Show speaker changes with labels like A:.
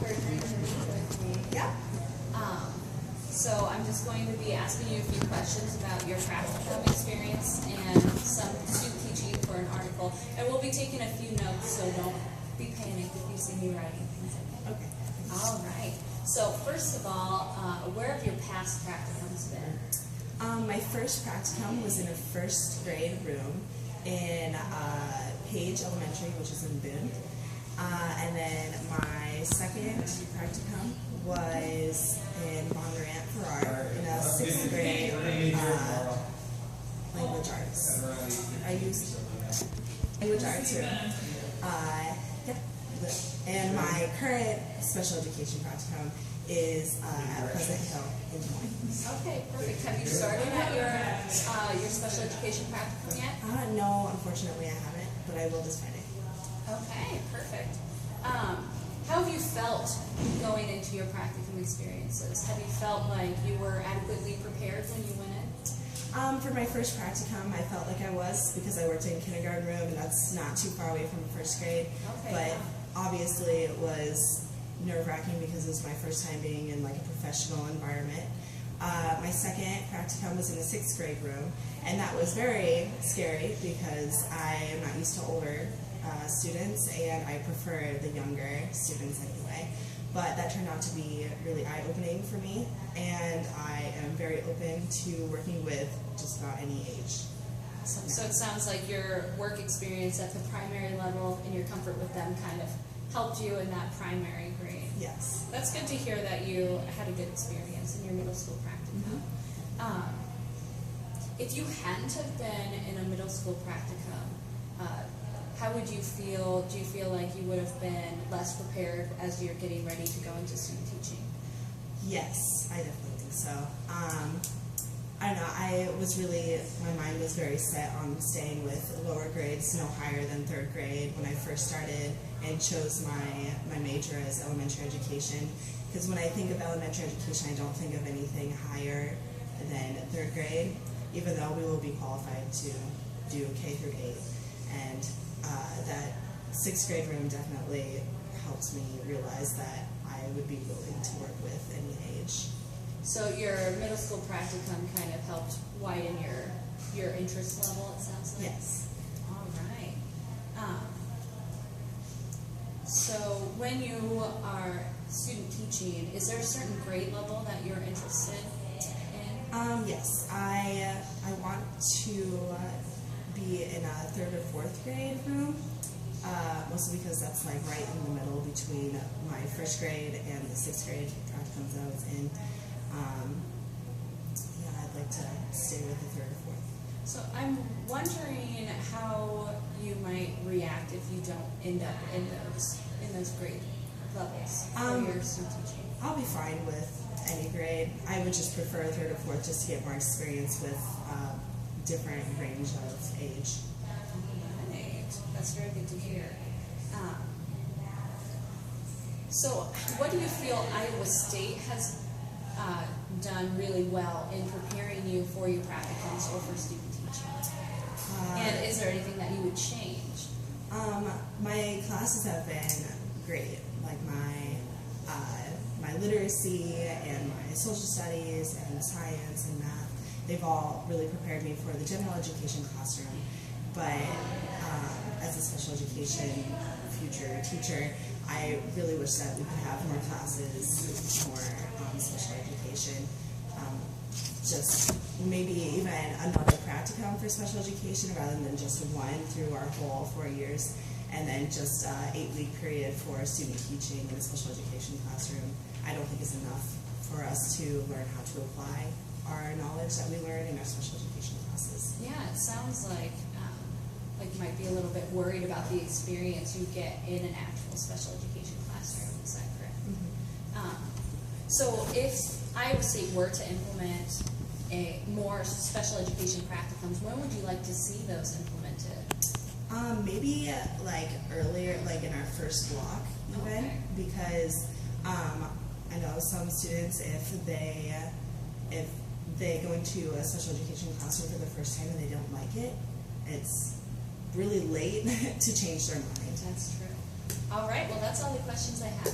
A: for agreeing to meet with me.
B: Yeah.
A: So I'm just going to be asking you a few questions about your practicum experience and some student teaching for an article. And we'll be taking a few notes, so don't be panicked if you see me writing things like that.
B: Okay.
A: All right. So first of all, where have your past practicums been?
B: My first practicum was in a first grade room in Page Elementary, which is in Boone. And then my second practicum was in Bondurant for art in a sixth grade language arts. I used language arts room. And my current special education practicum is at Pleasant Hill in Des Moines.
A: Okay, perfect. Have you started at your special education practicum yet?
B: No, unfortunately I haven't, but I will this Friday.
A: Okay, perfect. How have you felt going into your practicum experiences? Have you felt like you were adequately prepared when you went in?
B: For my first practicum, I felt like I was because I worked in kindergarten room, and that's not too far away from first grade.
A: Okay,
B: but
A: yeah.
B: Obviously it was nerve-wracking because it was my first time being in like a professional environment. My second practicum was in a sixth grade room, and that was very scary because I am not used to older students, and I prefer the younger students anyway. But that turned out to be really eye-opening for me, and I am very open to working with just about any age.
A: So it sounds like your work experience at the primary level and your comfort with them kind of helped you in that primary grade.
B: Yes.
A: That's good to hear that you had a good experience in your middle school practicum.
B: Mm-hmm.
A: If you hadn't have been in a middle school practicum, how would you feel? Do you feel like you would have been less prepared as you're getting ready to go into student teaching?
B: Yes, I definitely think so. I don't know, my mind was very set on staying with lower grades, no higher than third grade when I first started and chose my major as elementary education. Because when I think of elementary education, I don't think of anything higher than third grade, even though we will be qualified to do K through 8. And that sixth grade room definitely helped me realize that I would be willing to work with any age.
A: So your middle school practicum kind of helped widen your interest level, it sounds like?
B: Yes.
A: All right. So when you are student teaching, is there a certain grade level that you're interested in?
B: Yes. I want to be in a third or fourth grade room, mostly because that's like right in the middle between my first grade and the sixth grade practicums that I was in. Yeah, I'd like to stay with the third or fourth.
A: So I'm wondering how you might react if you don't end up in those grade levels for your student teaching.
B: I'll be fine with any grade. I would just prefer third or fourth just to get more experience with different range of age.
A: Right. That's very good to hear. So what do you feel Iowa State has done really well in preparing you for your practicums or for student teaching? And is there anything that you would change?
B: My classes have been great. Like my literacy and my social studies and science and math, they've all really prepared me for the general education classroom. But as a special education future teacher, I really wish that we could have more classes, more special education. Just maybe even another practicum for special education rather than just one through our whole 4 years, and then just an 8-week period for student teaching in a special education classroom. I don't think is enough for us to learn how to apply our knowledge that we learn in our special education classes.
A: Yeah, it sounds like you might be a little bit worried about the experience you get in an actual special education classroom. Is that correct?
B: Mm-hmm.
A: So if Iowa State were to implement more special education practicums, when would you like to see those implemented?
B: Maybe like earlier, like in our first block even,
A: Okay.
B: because I know some students, if they go into a special education classroom for the first time and they don't like it, it's really late to change their mind.
A: That's true. All right, well, that's all the questions I have.